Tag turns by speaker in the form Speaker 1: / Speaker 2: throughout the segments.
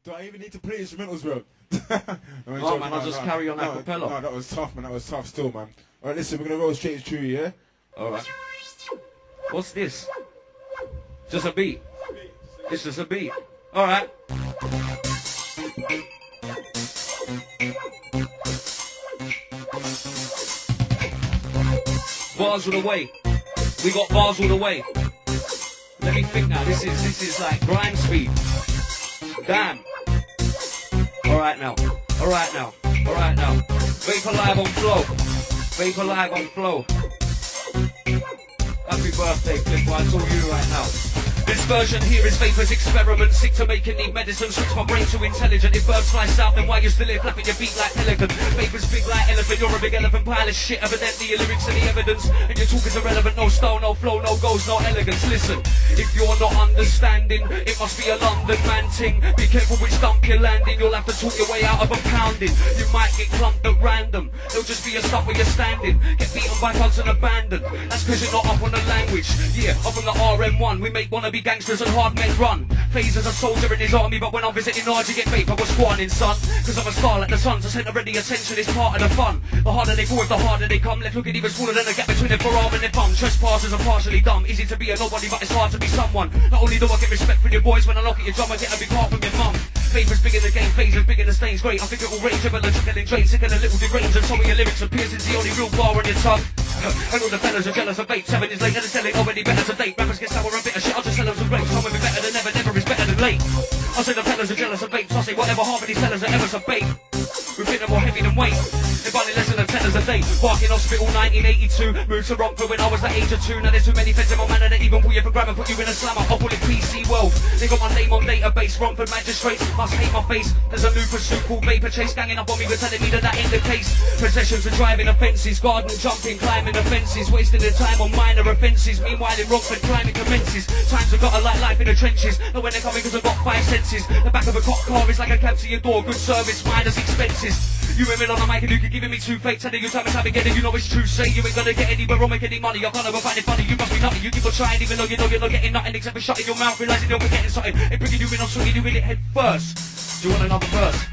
Speaker 1: Do I even need to play instrumentals, bro?
Speaker 2: Oh man, I'll just carry on a cappella.
Speaker 1: No, that was tough, man. That was tough still, man. Alright, listen, we're gonna roll straight to true, yeah?
Speaker 2: Alright. What's this? Just a beat. It's just a beat. Alright. Bars all the way. We got bars all the way. Let me think now. This is like grind speed. Damn. Alright now. Alright now. Alright now. Vapour live on flow. Vapour live on flow. Happy birthday, Cliff. It's all you right now. This version here is Vapour's experiment. Sick to make it need medicine. Switch my brain to intelligent. If birds fly south, then why you still here flapping your beat like pelican? Vapour's big like elephant. You're a big elephant pile of shit. Evidently your lyrics are the evidence. And your talk is irrelevant. No style, no flow, no goals, no elegance. Listen, if you're not understanding, it must be a London man ting. Be careful which dump you're landing. You'll have to talk your way out of a pounding. You might get clumped at random. There'll just be a stop where you're standing. Get beaten by thugs and abandoned. That's because you're not up on the language. Yeah, up on the RM1. We make wannabe gangsters and hard men run. Phase as a soldier in his army, but when I'm visiting Nard, you get Vapour. What's squanning, son? Cause I'm a star like the sun, so center ready attention is part of the fun. The harder they fall, the harder they come. Left looking even smaller than the gap between their forearm and their thumb. Trespassers are partially dumb. Easy to be a nobody, but it's hard to be someone. Not only do I get respect from your boys when I knock at your drum, I get a big heart from your mum. Vapour's big in the game, phase is big in the stains, great. I think it will range of electrical and drain, sick and a little deranged. And some of your lyrics are piercing's the only real bar on your tongue. And all the fellas are jealous of vape. 7 years later, they're selling already better to date. Rappers get sour and bitter shit. I'll just sell them some grapes. Come with me better than ever, never is better than late. I say the fellas are jealous of vapes. I say whatever half of these fellas are ever so bait. We've been more heavy than weight. They're buying less than 10 a day. Barking hospital 1982. Moved to Rockford when I was the age of 2. Now there's too many feds in my manner that even pull you for grab and put you in a slammer. I'll call it PC World. They got my name on database. Rockford magistrates must hate my face. There's a new pursuit called Vapour Chase. Ganging up on me, but telling me that ain't the case. Possessions are driving offences. Garden jumping, climbing the fences. Wasting their time on minor offences. Meanwhile in Rockford climbing commences. Times have got a like life in the trenches. Know when they're coming cause I've got 5 senses. The back of a cop car is like a cab to your door. Good service, minus expenses. You women on the mic and you keep giving me 2 fake. Telling you time and time again and you know it's true. Say you ain't gonna get anywhere or make any money. I can't ever find it funny. You must be nutty. You keep on trying even though you know you're not getting nothing except for shutting your mouth, realising you're getting something. Ain't bringing you in, I'm swinging you in it head first. Do you want another verse?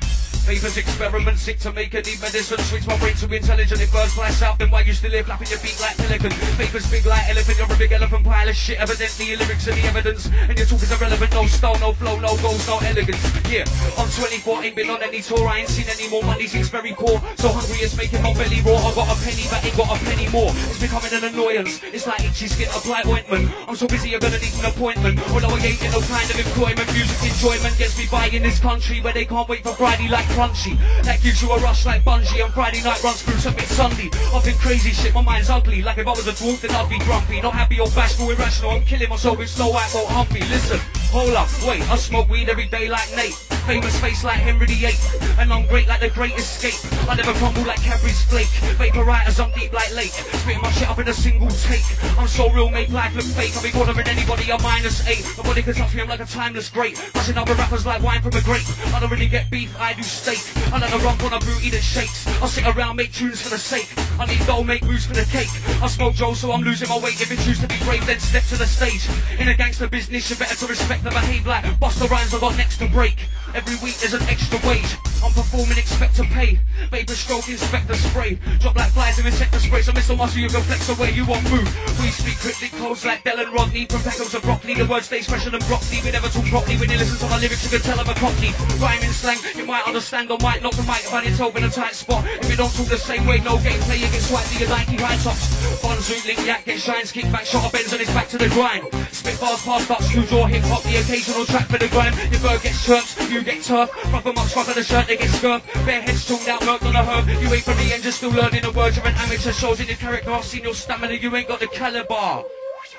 Speaker 2: Vapour's experiment, sick to make it need medicine. Switch my brain to intelligent. If birds fly south, then why you still here flapping your beak like pelican? Vapour's big like elephant, you're a big elephant pile of shit. Evidently your lyrics are the evidence. And your talk is irrelevant, no style, no flow, no goals, no elegance. Yeah, I'm 24, ain't been on any tour. I ain't seen any more money since very poor. So hungry it's making my belly raw. I got a penny but ain't got a penny more. It's becoming an annoyance. It's like itchy skin, apply ointment. I'm so busy you're gonna need an appointment. Although I ain't in no kind of employment. Music enjoyment gets me by in this country where they can't wait for Friday like crunchy. That gives you a rush like bungee. On Friday night runs through to mid-Sunday. I've been crazy shit, my mind's ugly. Like if I was a dwarf then I'd be grumpy. Not happy or bashful, irrational. I'm killing myself with slow act, won't hump me. Listen, hold up, wait, I smoke weed every day like Nate. Famous face like Henry VIII. And I'm great like the Great Escape. I never crumble like Cadbury's flake. Vapour writers, I'm deep like Lake. Spitting my shit up in a single take. I'm so real, make life look fake. I'll be bothering anybody, I'm -8. My body can touch me, I'm like a timeless grape. Crushing other rappers like wine from a grape. I don't really get beef, I do steak. I let a rump on a booty that shakes. I sit around, make tunes for the sake. I need dough, make moves for the cake. I smoke Joe, so I'm losing my weight. If you choose to be brave, then step to the stage. In a gangster business, you better to respect the behave like Busta Rhymes I got next to break. Every week there's an extra wage. I'm performing, expect to pay. Vapour stroke, inspector spray. Drop like flies in insector spray. So Mr. Muscle, you can flex the way you want move. We speak cryptic codes like Del and Rodney. From Pecos to broccoli, the word stays fresher than broccoli. We never talk properly. When you listen to my lyrics, you can tell I'm a cockney. Rhyming slang, you might understand or might not. Might find yourself in a tight spot. If you don't talk the same way, no gameplay, you get swiped to your Nike high tops. Bonzoot, link, yak, get shines, kick back, shot a Benz and it's back to the grind. Spit bars past ups, true draw, hip hop, the occasional track for the grime. Your bird gets chirps, you get turf. Rough them up, struck on the shirt, they get scurf. Bare heads tuned out, murked on a herb. You ain't from the end, just still learning the words. You're an amateur, shows in your character. I've seen your stamina, you ain't got the caliber.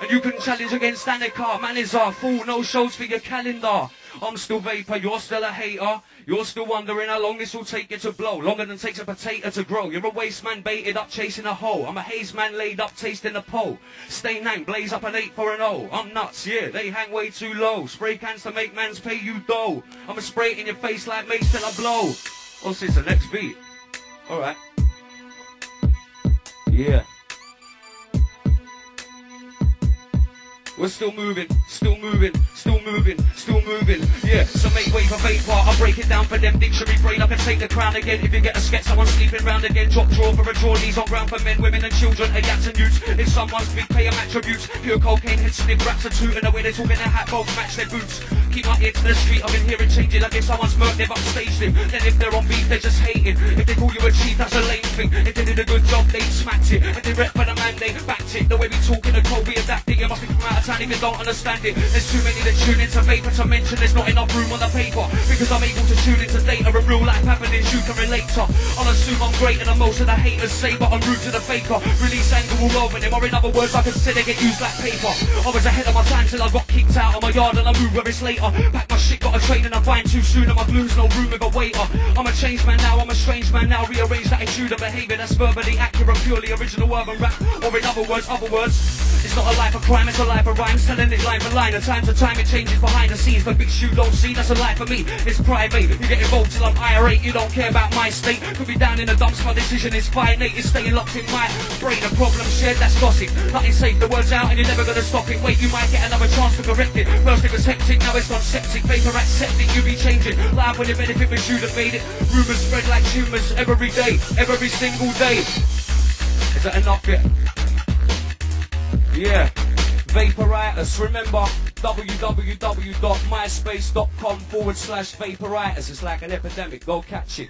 Speaker 2: And you can challenge against Danica. Man is our fool, no shows for your calendar. I'm still Vapour, you're still a hater. You're still wondering how long this will take you to blow. Longer than takes a potato to grow. You're a waste man baited up chasing a hole. I'm a haze man laid up tasting a pole. Stay 9, blaze up an 8 for an O. I'm nuts, yeah, they hang way too low. Spray cans to make mans pay you dough. I'ma spray it in your face like mace till I blow. What's this, the next beat? Alright. Yeah. We're still moving, still moving, still moving, still moving. Yeah, so make way for Vapour. I'll break it down for them. Dictionary brain, I can take the crown again. If you get a sketch, someone sleeping round again. Drop draw for a draw. Knees on ground for men, women and children. A yaks and youths. If someone's big, pay them attributes. Pure cocaine, head sniff, raps are tooting. The way they talk in their hat, both match their boots. Keep my ear to the street, I've been hearing changes. Like if someone's murked, they've upstaged him. Then if they're on beef, they're just hating. If they call you a chief, that's a lame thing. If they did a good job, they smacked it. If they rep for the man, they backed it. The way we talk in the code, we adapted. You must be from out of town if you don't understand it. There's too many that tune into Vapour to mention. There's not enough room on the paper. Because I'm able to tune into data and real life happenings you can relate to. I'll assume I'm greater than most of the haters say, but I'm rude to the faker. Release anger all over them, or in other words, I consider get used like paper. I was ahead of my time till I got kicked out of my yard and I moved where it's later. Pack my shit, got a train and I find too soon and my blues no room with a waiter. I'm a changed man now, I'm a strange man now. Rearranged attitude and behaviour that's verbally accurate, purely original urban rap. Or in other words, it's not a life of crime, it's a life of rhymes. Telling it line for line, and time to time it changes behind the scenes. But bits you don't see, that's a life for me. It's private, you get involved till I'm irate. You don't care about my state, could be down in the dumps. My decision is finite, it's staying locked in my brain. A problem shared, that's gossip. Nothing safe, the word's out and you're never gonna stop it. Wait, you might get another chance to correct it. First it was hectic, now it's gone septic. Vapour accepting, you be changing. Live when the benefit was you that made it. Rumours spread like tumours every day, every single day. Is that enough yet? Yeah. Vapouritis, remember www.myspace.com/Vapouritis. It's like an epidemic, go catch it.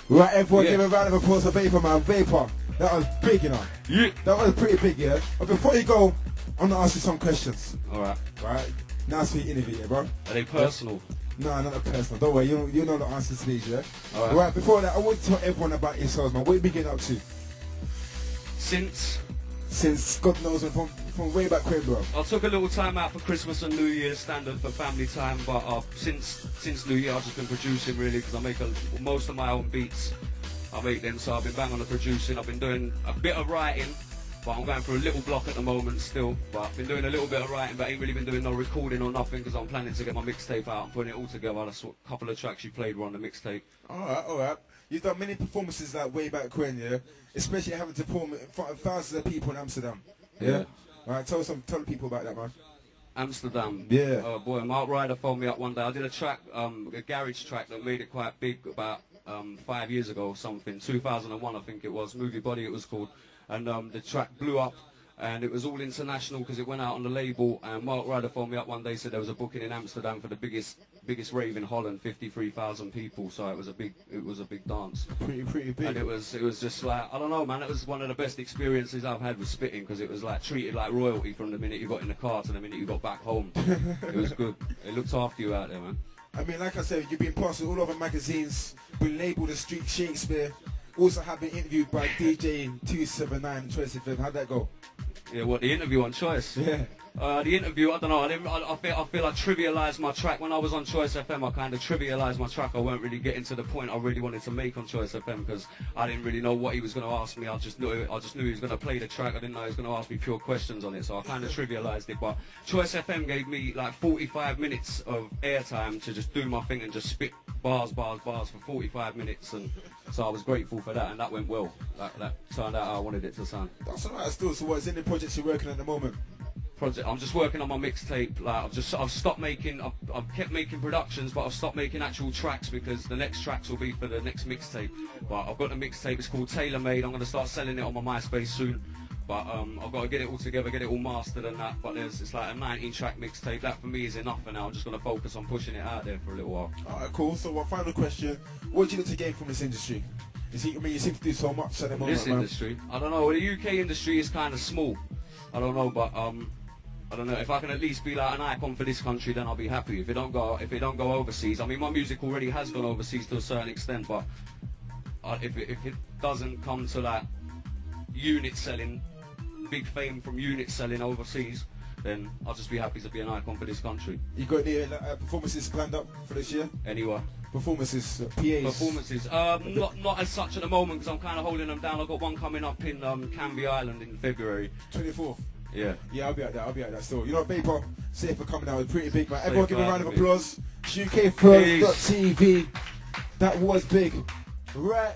Speaker 1: Right, everyone, give a round of applause for Vapour, man. Vapour, that was big, you know.
Speaker 2: Yeah.
Speaker 1: That was pretty big, yeah. But before you go, I'm gonna ask you some questions.
Speaker 2: Alright.
Speaker 1: Right? Nice for your interview, yeah, bro.
Speaker 2: Are they personal?
Speaker 1: No, not personal. Don't worry, you know the answers to these, yeah?
Speaker 2: Alright.
Speaker 1: Right, before that, I want to tell everyone about yourselves, man. What have you been getting up to? Since God knows when, from way back when, bro.
Speaker 2: I took a little time out for Christmas and New Year, standard for family time, but since New Year I've just been producing really, because I make most of my own beats. I make them, so I've been bang on the producing. I've been doing a bit of writing, but I'm going through a little block at the moment still. But I've been doing a little bit of writing, but ain't really been doing no recording or nothing, because I'm planning to get my mixtape out and putting it all together. That's what a couple of tracks you played were on the mixtape.
Speaker 1: Alright. You've done many performances like way back when, yeah? Especially having to perform in front of thousands of people in Amsterdam. Yeah? Alright, tell the people about that, man.
Speaker 2: Amsterdam.
Speaker 1: Yeah.
Speaker 2: Oh boy, Mark Ryder phoned me up one day. I did a track, a garage track that made it quite big about 5 years ago or something. 2001 I think it was. Movie Body it was called. And the track blew up. And it was all international because it went out on the label. And Mark Ryder phoned me up one day, said there was a booking in Amsterdam for the biggest rave in Holland, 53,000 people. So it was a big dance.
Speaker 1: Pretty big.
Speaker 2: And it was just like, I don't know, man. It was one of the best experiences I've had with spitting, because it was like treated like royalty from the minute you got in the car to the minute you got back home. It was good. It looked after you out there, man.
Speaker 1: I mean, like I said, you've been plastered all over magazines, been labelled as Street Shakespeare. Also have been interviewed by DJ 279 Choice FM. How'd that go?
Speaker 2: Yeah, what, the interview on Choice?
Speaker 1: Yeah.
Speaker 2: The interview, I don't know, I feel I trivialised my track. When I was on Choice FM, I kind of trivialised my track. I weren't really getting to the point I really wanted to make on Choice FM, because I didn't really know what he was going to ask me. I just knew he was going to play the track. I didn't know he was going to ask me pure questions on it, so I kind of trivialised it. But Choice FM gave me like 45 minutes of airtime to just do my thing and just spit bars for 45 minutes, and so I was grateful for that, and that went well. That turned out how I wanted it to sound.
Speaker 1: That's alright still. So what's in the projects you're working on at the moment?
Speaker 2: I'm just working on my mixtape. Like I've stopped making. I've kept making productions, but I've stopped making actual tracks, because the next tracks will be for the next mixtape. But I've got the mixtape. It's called Tailor Made. I'm going to start selling it on my MySpace soon. But I've got to get it all together, get it all mastered and that. But it's like a 19-track mixtape. That for me is enough for now. I'm just going to focus on pushing it out there for a little while. Alright,
Speaker 1: cool. So one final question: what do you look to gain from this industry? You seem to do so much at the moment.
Speaker 2: This industry, I don't know. Well, the UK industry is kind of small. I don't know, but I don't know. If I can at least be like an icon for this country, then I'll be happy. If it don't go overseas, I mean, my music already has gone overseas to a certain extent, but if it doesn't come to like unit selling, big fame from unit selling overseas, then I'll just be happy to be an icon for this country. You got any performances planned up for this year? Anywhere. Performances, PAs? Performances. Not as such at the moment, because I'm kind of holding them down. I've got one coming up in Canvey Island in February. 24th? Yeah. Yeah, I'll be at that still. You know, Vapour, safe for coming out. It's pretty big, man. Everyone give a round of applause. ukfirst.tv. That was big. Right.